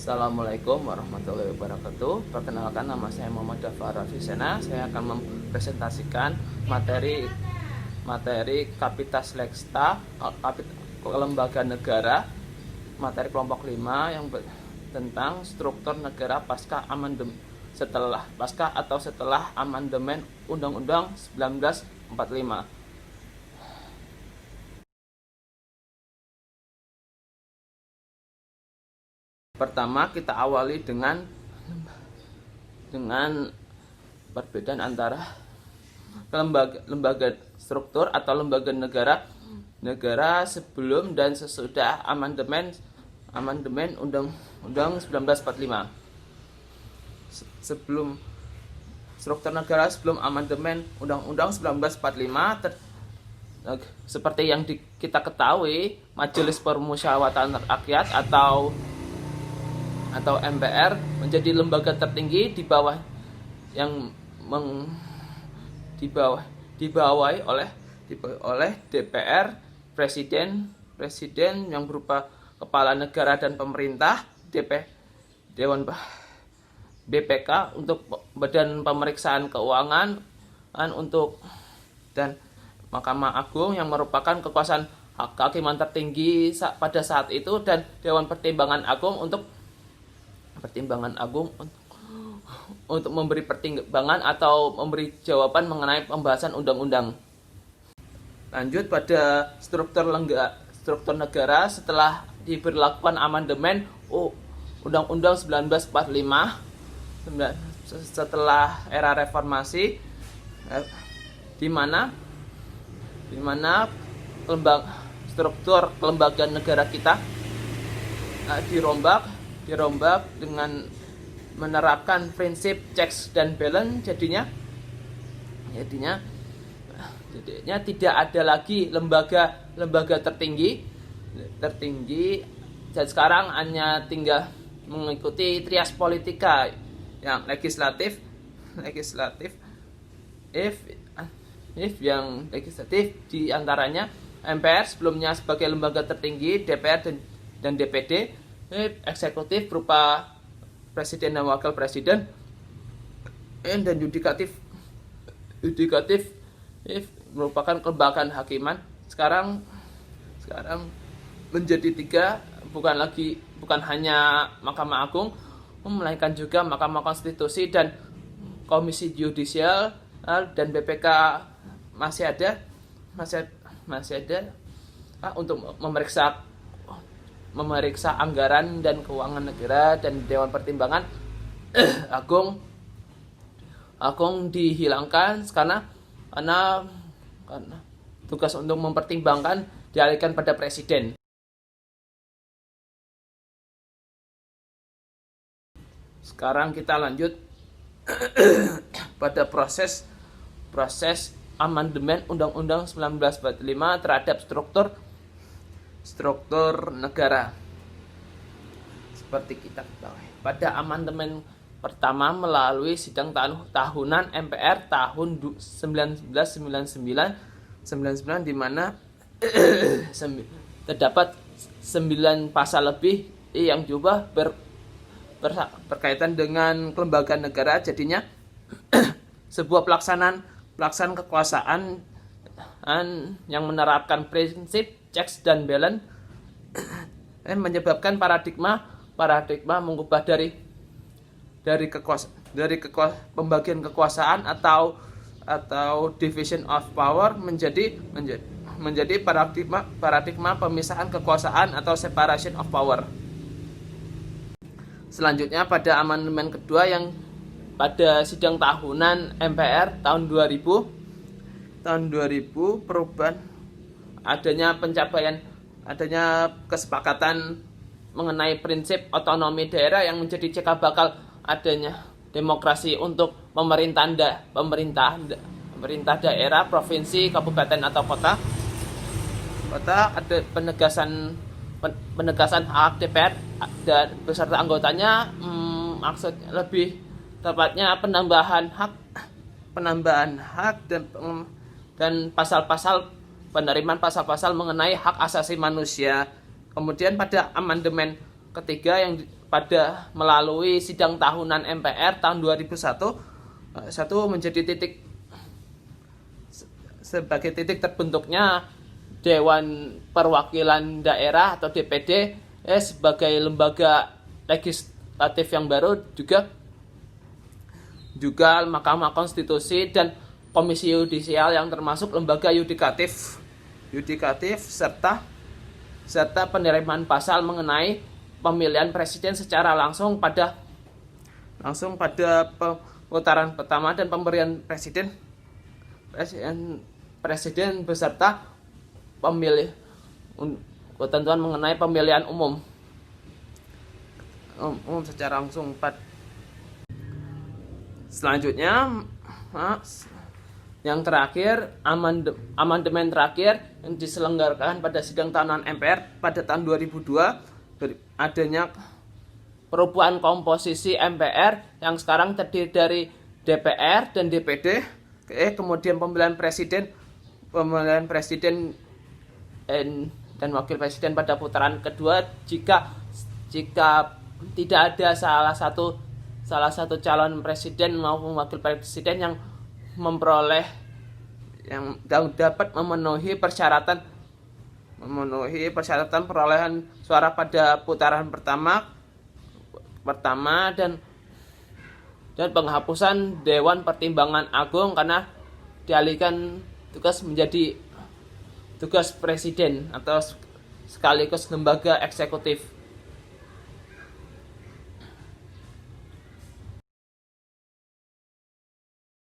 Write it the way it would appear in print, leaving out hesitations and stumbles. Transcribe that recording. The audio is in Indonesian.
Assalamualaikum warahmatullahi wabarakatuh. Perkenalkan, nama saya Muhammad Dafar Rafisena. Saya akan mempresentasikan materi Kapitas Legsta, lembaga negara, materi kelompok 5 yang tentang struktur negara pasca amandemen Undang-Undang 1945. Pertama, kita awali dengan perbedaan antara lembaga struktur atau lembaga negara sebelum dan sesudah amandemen Undang-Undang 1945. Sebelum struktur negara sebelum amandemen Undang-Undang 1945, seperti yang kita ketahui, Majelis Permusyawaratan Rakyat atau MPR menjadi lembaga tertinggi di bawah dibawahi oleh DPR, presiden yang berupa kepala negara dan pemerintah, Dewan BPK untuk Badan Pemeriksaan Keuangan dan Mahkamah Agung yang merupakan kekuasaan kehakiman tertinggi pada saat itu, dan Dewan Pertimbangan Agung untuk memberi pertimbangan atau memberi jawaban mengenai pembahasan undang-undang. Lanjut pada struktur negara setelah diberlakukan amandemen Undang-Undang 1945 setelah era reformasi, di mana struktur kelembagaan negara kita dirombak dengan menerapkan prinsip checks dan balance. Jadinya tidak ada lagi lembaga tertinggi, dan sekarang hanya tinggal mengikuti trias politika yang legislatif, yang legislatif diantaranya MPR sebelumnya sebagai lembaga tertinggi, DPR dan DPD, eksekutif berupa presiden dan wakil presiden, dan yudikatif merupakan kelembagaan hakiman. Sekarang menjadi 3, bukan hanya Mahkamah Agung, melainkan juga Mahkamah Konstitusi dan Komisi Yudisial, dan BPK masih ada untuk memeriksa anggaran dan keuangan negara, dan Dewan Pertimbangan Agung dihilangkan karena tugas untuk mempertimbangkan dialihkan pada presiden. Sekarang kita lanjut pada proses amandemen Undang-Undang 1945 terhadap struktur negara. Seperti kita ketahui, pada amandemen pertama melalui sidang tahunan MPR tahun 1999 di mana terdapat 9 pasal lebih yang diubah berkaitan dengan kelembagaan negara. Jadinya sebuah pelaksanaan kekuasaan yang menerapkan prinsip checks dan balance menyebabkan paradigma mengubah dari pembagian kekuasaan atau division of power menjadi paradigma pemisahan kekuasaan atau separation of power. Selanjutnya pada amandemen kedua yang pada sidang tahunan MPR tahun 2000 perubahan adanya kesepakatan mengenai prinsip otonomi daerah yang menjadi cikal bakal adanya demokrasi untuk pemerintah daerah, provinsi, kabupaten atau kota. Ada penegasan hak DPR dan beserta anggotanya, maksud lebih tepatnya penambahan hak dan pasal-pasal penerimaan pasal-pasal mengenai hak asasi manusia. Kemudian pada amandemen ketiga yang pada melalui sidang tahunan MPR tahun 2001 menjadi sebagai titik terbentuknya Dewan Perwakilan Daerah atau DPD sebagai lembaga legislatif yang baru, juga Mahkamah Konstitusi dan Komisi Yudisial yang termasuk lembaga yudikatif serta penerimaan pasal mengenai pemilihan presiden secara langsung pada putaran pertama dan pemberian presiden beserta ketentuan mengenai pemilihan umum secara langsung. Selanjutnya yang terakhir, amandemen terakhir yang diselenggarakan pada sidang tahunan MPR pada tahun 2002, adanya perubahan komposisi MPR yang sekarang terdiri dari DPR dan DPD, kemudian pemilihan presiden dan wakil presiden pada putaran kedua jika tidak ada salah satu calon presiden maupun wakil presiden yang dapat memenuhi persyaratan perolehan suara pada putaran pertama dan penghapusan Dewan Pertimbangan Agung karena dialihkan tugas menjadi tugas presiden atau sekaligus lembaga eksekutif.